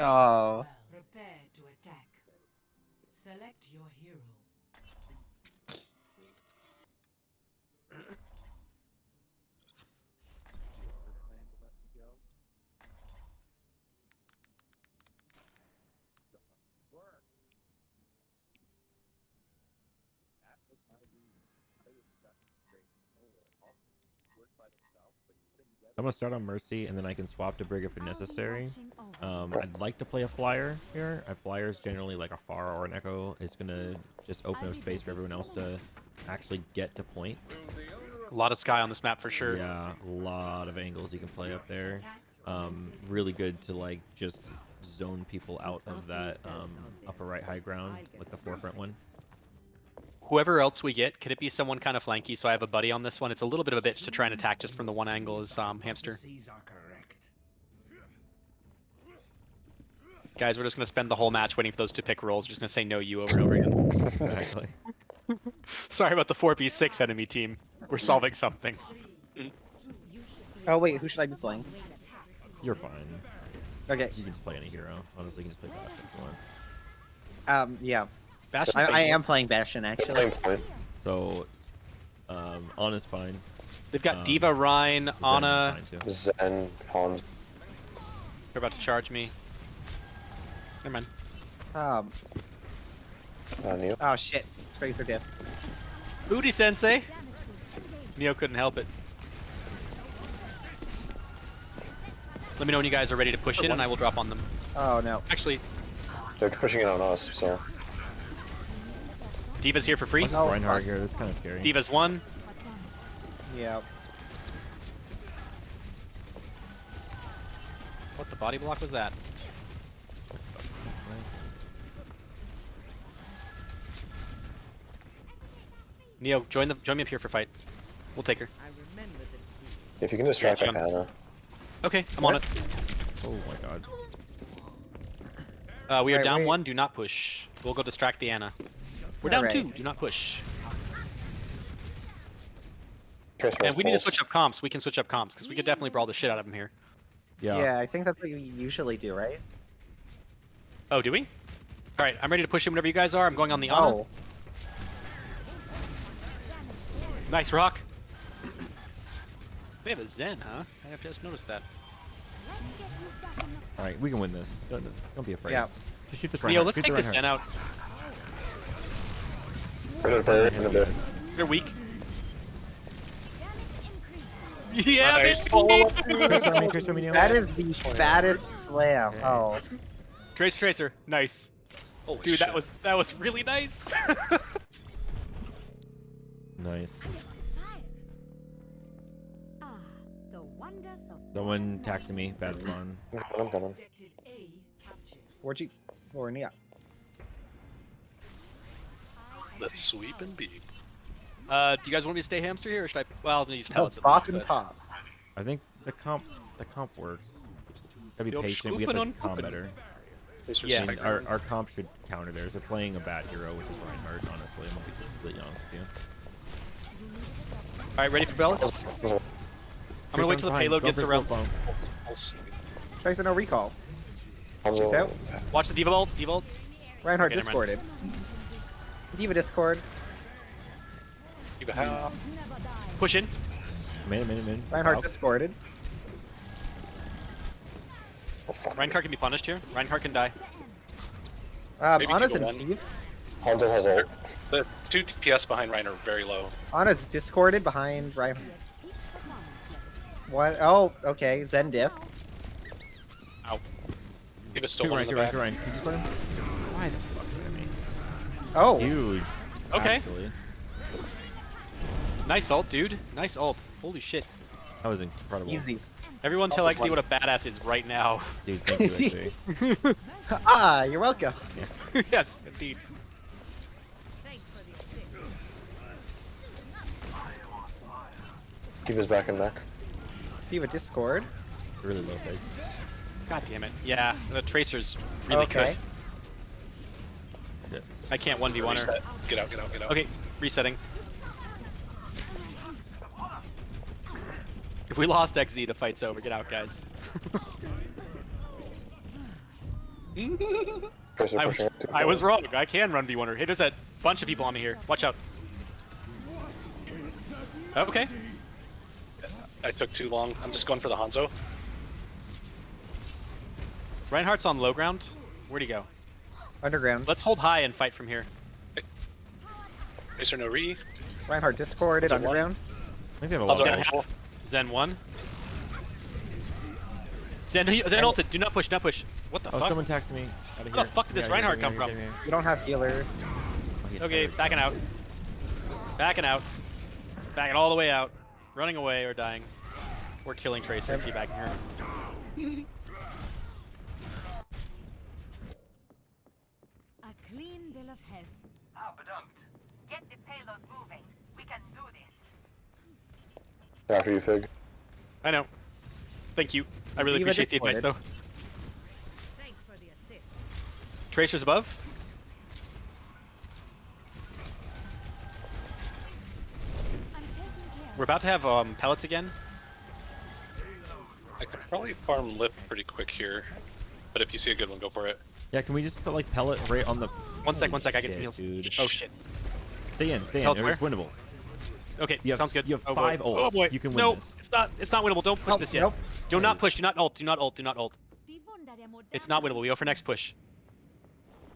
Oh. Prepare to attack. Select your hero. I'm gonna start on Mercy, and then I can swap to Brig if necessary. I'd like to play a Flyer here. A Flyer is generally like a Pharah or an Echo. It's gonna just open up space for everyone else to actually get to point. A lot of sky on this map for sure. Yeah, a lot of angles you can play up there. Really good to like just zone people out of that upper right high ground, like the forefront one. Whoever else we get, could it be someone kind of flanky? So I have a buddy on this one. It's a little bit of a bitch to try and attack just from the one angle as Hamster. Guys, we're just gonna spend the whole match waiting for those to pick roles. We're just gonna say no you over and over again. Exactly. Sorry about the 4v6 enemy team. We're solving something. Oh wait, who should I be playing? You're fine. Okay. You can just play any hero. Honestly, you can just play Bastion if you want. Yeah. Bastion's I playing am playing Bastion actually. So, Ana's fine. They've got D.Va, Rein, Zen Ana. fine too. Zen, Hans. They're about to charge me. Never mind. Neo. Oh shit. Tracer dead. Booty Sensei! Neo couldn't help it. Let me know when you guys are ready to push in and I will drop on them. Oh no. Actually, They're pushing it on us, so. D.Va's here for free. What's Reinhardt here? This is kind of scary. D.Va's one. Yeah. What the body block was that? Neo, join me up here for fight. We'll take her. If you can distract Yeah, like Hannah. Okay, I'm on it. Oh my god. We are Alright, down wait. one, do not push. We'll go distract the Ana. We're down Alright. two, do not push. Tracer And has we need to pulse. switch up comps. We can switch up comps, because we could definitely brawl the shit out of him here. Yeah. Yeah, I think that's what you usually do, right? Oh, do we? Alright, I'm ready to push in whenever you guys are. I'm going on the Ana. Oh. Nice rock. They have a Zen, huh? I have just noticed that. All right, we can win this. Don't be afraid. Yeah. Just shoot this Neo, Reinhardt. let's Shoot take the the Zen Reinhardt. out. Rid of the bird and the bit. They're weak. Yeah, Nice. Tracer me, Neo. That is the fattest slam. Okay. Oh. Tracer. Nice. Holy Dude, shit. that was really nice. Nice. Ah, the wonders of Someone taxing me. Bad spawn. I'm coming. Objective A captured. 4G. Or yeah. Let's sweep and beat. Do you guys want me to stay hamster here, or should I? Well, I'll use Oh, pellets. at pop least, and but- pop. I think the comp works. Gotta be Yo, patient. We scooping have on to comp cooping. better. Tracer Yeah. I mean, Spiker. our comp should counter theirs. They're playing a bad hero, which is Reinhardt. Honestly, I'm gonna be completely honest with you. All right, ready for pellets? I'm gonna wait till the payload gets around. We'll see. Tracer no recall. Hanzo. She's out. Watch the D.Va ult. D.Va ult. Reinhardt Okay, never mind. discorded. D.Va discord. You go ahead. Push in. Man. Reinhardt Out. discorded. Reinhardt can be punished here. Reinhardt can die. Maybe Ana's take a in one. Steve. Hanzo has ult. The 2 DPS behind Ryan are very low. Ana's discorded behind Reinhardt. What? Oh, okay. Zen diff. Ow. He was still Shoot one Ryan, in shoot the Ryan, back. shoot Ryan. Can you just let him? Why the fuck did I Oh. mean? Huge. Okay. Actually. Nice ult, dude. Nice ult. Holy shit. That was incredible. Easy. Everyone tell XZ what a badass is right now. Dude, thank you, actually. Ah, you're welcome. Yes, indeed. Keep his back and neck. D.Va discord. Really low fake. God damn it. Yeah, the Tracer's really Okay. good. I can't 1v1 her. Reset. Get out. Okay, resetting. If we lost XZ, the fight's over. Get out, guys. Tracer I was pushing up too I was far. wrong. I can run V1er. Hey, there's a bunch of people on me here. Watch out. Okay. I took too long. I'm just going for the Hanzo. Reinhardt's on low ground. Where'd he go? Underground. Let's hold high and fight from here. Tracer no re. Reinhardt discorded Is it one? underground. I think they have a Hanzo lot Zen, of ultable. Zen 1. Zen ulted. Do not push. Not push. What the Oh, fuck? someone taxed me. Out of Where here. the fuck did this Get out of Reinhardt here, come get out of from? here, We don't have healers. get out of Okay, here. backing out. Backing out. Backing all the way out. Running away or dying. We're killing Tracer. Keep backing her. A clean bill of health. Get the payload moving. We can do this. After you, Fig. I know. Thank you. I really Diva appreciate the advice, though. discorded. Thanks for the assist. Tracer's above. I'm taking care. We're about to have pellets again. I could probably farm lip pretty quick here. But if you see a good one, go for it. Yeah, can we just put like pellet right on the? One sec, Holy I get some shit, heals. Dude. Oh shit. Stay in. Pellets It's where? winnable. Okay, You have- sounds good. you have oh, boy. 5 Oh ults. boy. You can win no, this. it's not winnable. Don't push Nope, this yet. nope. Do not push. Do not ult. Do not ult. Do not ult. Do not ult. Die Wunder der It's not winnable. We go for next push.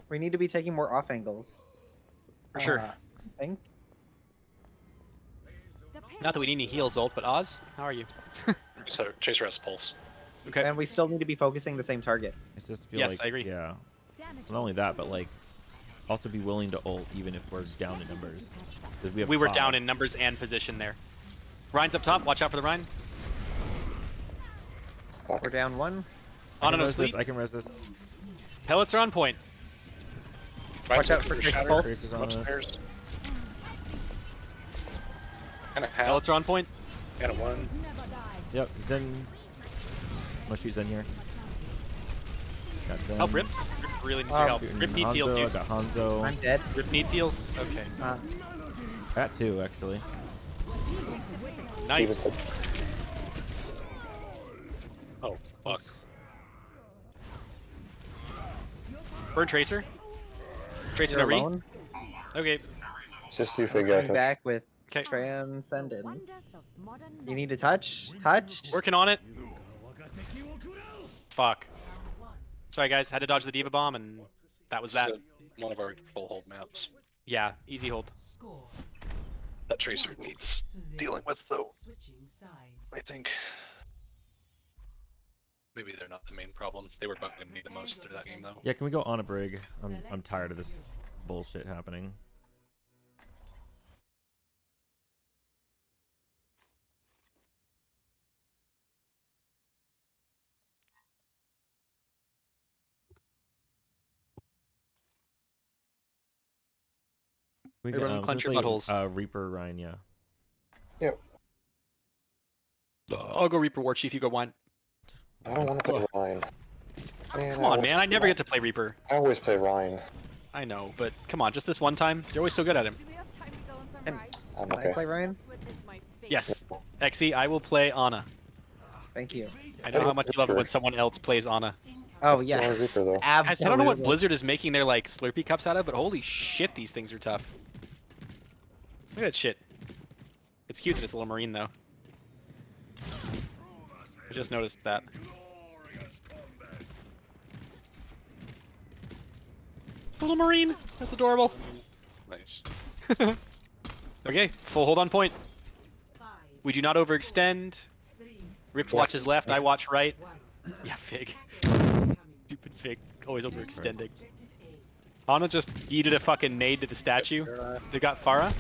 We need to be taking more off angles. For sure. I think. Not that we need any heals, ult, but Oz, how are you? So Tracer has pulse. Okay. And we still need to be focusing the same targets. I just feel Yes, like I agree. yeah. Not only that, but like also be willing to ult even if we're down in numbers. 'Cause we have We were 5. down in numbers and position there. Ryan's up top. Watch out for the Ryan. We're down one. I On can no res this, sleep. I can res this. Pellets are on point. Ryan's out looking for Tracer Shatter pulse. Tracer's from on us. upstairs. And a hat. Pellets are on point. And a one. Never die. Yep, Zen. I'm gonna shoot Zen here. Got Zen. Help Rips. Rip really needs your help. Shooting Rip needs heals, Hanzo, I dude. got Hanzo. I'm dead. Rip needs heals. Okay. Uh, I got 2 actually. Nice. Oh, fuck. Burn Tracer. Tracer You're no re. alone. Okay. It's just you, Fig. Coming Out back with Okay. Wonders transcendence. of modern You need to medicine. touch. Working on it. Fuck. Sorry guys, had to dodge the Diva Bomb and that was that. So, one of our full hold maps. Yeah, easy hold. Score That Tracer needs to 0. dealing with, though. Switching sides. I think. Maybe they're not the main problem. They were bugging me the most through that game, though. Yeah, can we go on a brig? I'm tired of this bullshit happening. We Everyone clench your play, buttholes. Reaper Ryan, yeah. I'll go Reaper War Chief, you go Wine. I don't want to play Ryan. Man, Come on, man, I never get to play Reaper. I always play Ryan. I know, but come on, just this one time. You're always so good at him. Do we have time to go on some And- rides? I'm Can I okay. play Ryan? Witness my fate. Yes. Exy, I will play Ana. Thank you. I know how much you love it when someone else plays Ana. Oh Only yeah. Reaper, though. Guys, I Absolutely. don't know what Blizzard is making their like Slurpee cups out of, but holy shit, these things are tough. Look at that shit. It's cute that it's a little marine though. I just noticed that. Little marine. That's adorable. Nice. Okay, full hold on point. 5, We do not overextend. 3, Rip watches left, I watch right. 1. Yeah, Fig. Coming. Stupid Fig. Always overextending. Objective A. Ana just yeeted a fucking nade to the statue. They got Pharah.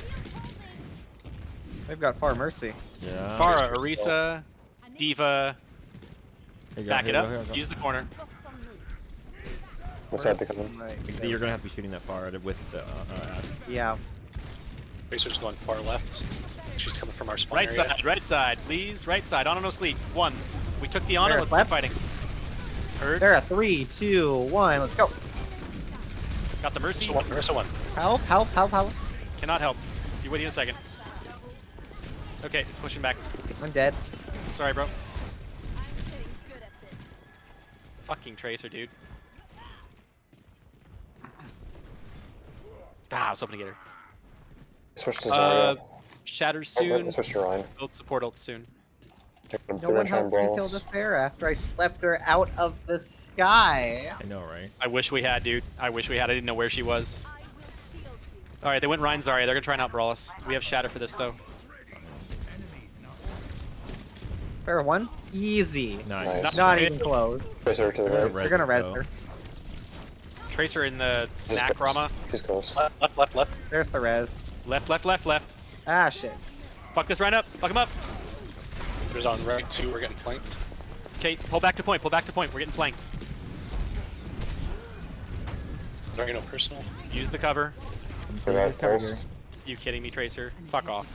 They've got Far Mercy. Yeah. Pharah, Orisa, Diva. Here you go, Back here it you up. go, here you go. Use the corner. Book some loot. What side they come in? See, you're gonna have to be shooting that far with the Ash. Yeah. Tracer's going far left. She's coming from our spawn Right area. side, please. Right side. Ana no sleep. 1. We took the Ana. There, Let's left. keep fighting. Heard. There are 3, 2, 1. Let's go. Got the Mercy. Ursa one. Help! Help! Help! Help! Cannot help. You wait a second. Okay, pushing back. I'm dead. Sorry, bro. I'm getting good at this. Fucking Tracer, dude. Ah, I was hoping to get her. Switch to Zarya. Shatter Oh, soon. switch to Ryan. Build support ult soon. No one helped me kill the Pharah after I slept her out of the sky. I know, right? I wish we had, dude. I wish we had. I didn't know where she was. Alright, they went Ryan Zarya. They're gonna try and outbrawl us. We have Shatter for this, though. Pharah 1? Easy. Nice. Nice. Not even close. Tracer to the They're right. They're gonna res though. her. Tracer in the snack, close. Rama. She's close. Left. There's the res. Left. Ah, shit. Fuck this Ryan up. Fuck him up. There's on right 2, we're getting flanked. Okay, pull back to point. We're getting flanked. Sorry, no personal. Use the cover. Right post. You kidding me, Tracer? Fuck off.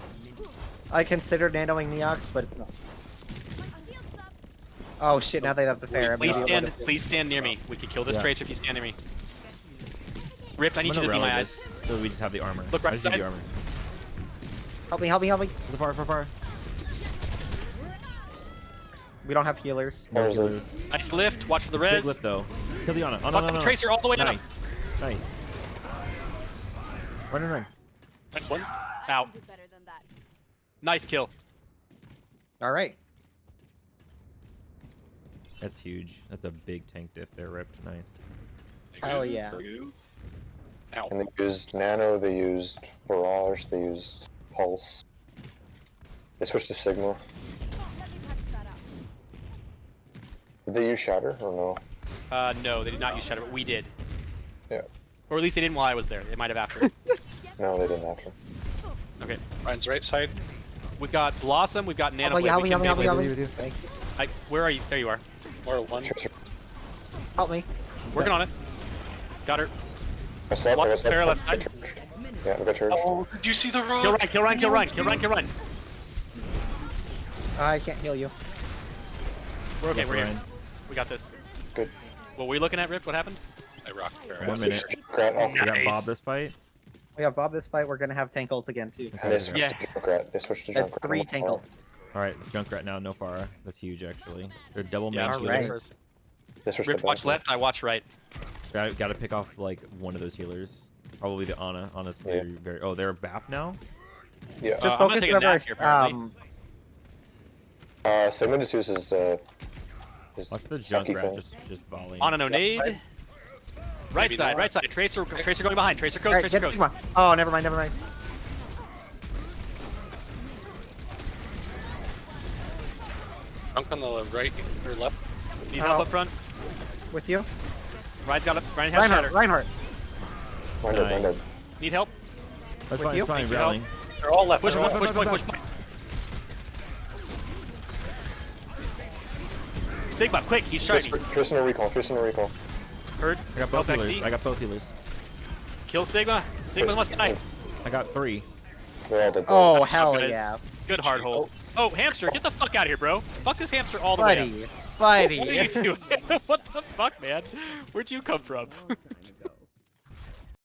I considered nandoing Neox, but it's not. Oh shit, now they have the Pharah. Please stand near me. We could kill this Yeah. Tracer if you stand near me. Rift, I need you I'm to gonna be my rally eyes. this, so we just have the armor. Look right I just need the side. armor. Help me, help me, help me. Far. We don't have healers. No Where's it? killers. Nice lift. Watch for the Big res. lift though. Kill the Ana. Oh, Fuck no. the Tracer all the way down. Nice. Run. Next one. Out. Do better than that. Nice kill. Alright. That's huge. That's a big tank diff there, ripped. Nice. Hell yeah. Ow. And they used Nano, they used Barrage, they used Pulse. They switched to Sigma. Let me patch that up. Did they use Shatter or no? No, they did not use Shadow, but we did. Yeah. Or at least they didn't while I was there. They might have after. No, they didn't actually. Okay. Ryan's right side. We've got Blossom. We've got Nano. Help me, help me, help me, help me, Wait, help me. Thank you. Where are you? There you are. Or 1. Tracer. Help me. Working on it. Got her. I slept, Watch I got Pharah left slept. side. Yeah, we got charged. Oh, did you see the rock? Kill Ryan. I can't heal you. We're okay. Yeah, We're here. Ryan. We got this. Good. What were we looking at, Rip? What happened? I rocked Pharah. 1 minute. Junkrat, oh, We got Nice. Bob this fight. We have Bob this fight. We're gonna have tank ults again too. and they switched to Junkrat. They switched to That's Junkrat. 3 tank ults. Alright, Junkrat now, no Pharah. That's huge actually. They're double Yeah, main All healer. right. first. They switched Rip, to watch Backup. left. I watch right. Gotta pick off like one of those healers. Probably the Ana. Ana's Yeah. very. Oh, they're BAP now. Yeah. Just I'm gonna focus take a whoever nap here, apparently. Sigma just uses his Watch the sucky Junkrat thing. just volley. On a no nade. Right Maybe side. not. Right side. Tracer going behind. Tracer coast. Alright, Tracer get coast. Sigma. Oh, never mind, never mind. Dunk on the right or left. Need help Oh. up front. With you? Ryan's got it. Ryan has shatter. Reinhardt. Mine did, mine Nice. did. Need help. That's With fine. you? It's fine. Thank you. Rallying. They're all left. Push they're point. all Push left. point. Push point. Sigma, quick. He's shiny. Tracer no recall, Tracer no recall. Heard. I got Help both healers. XC. I got both healers. Kill Sigma. Sigma must die. I got 3. They're all dead. Oh, That's hell not good. yeah. Good hard hold. Oh, hamster, get the fuck out of here, bro. Fuck this hamster all the way. Buddy. Up. What are you Buddy. doing? What the fuck, man? Where'd you come from?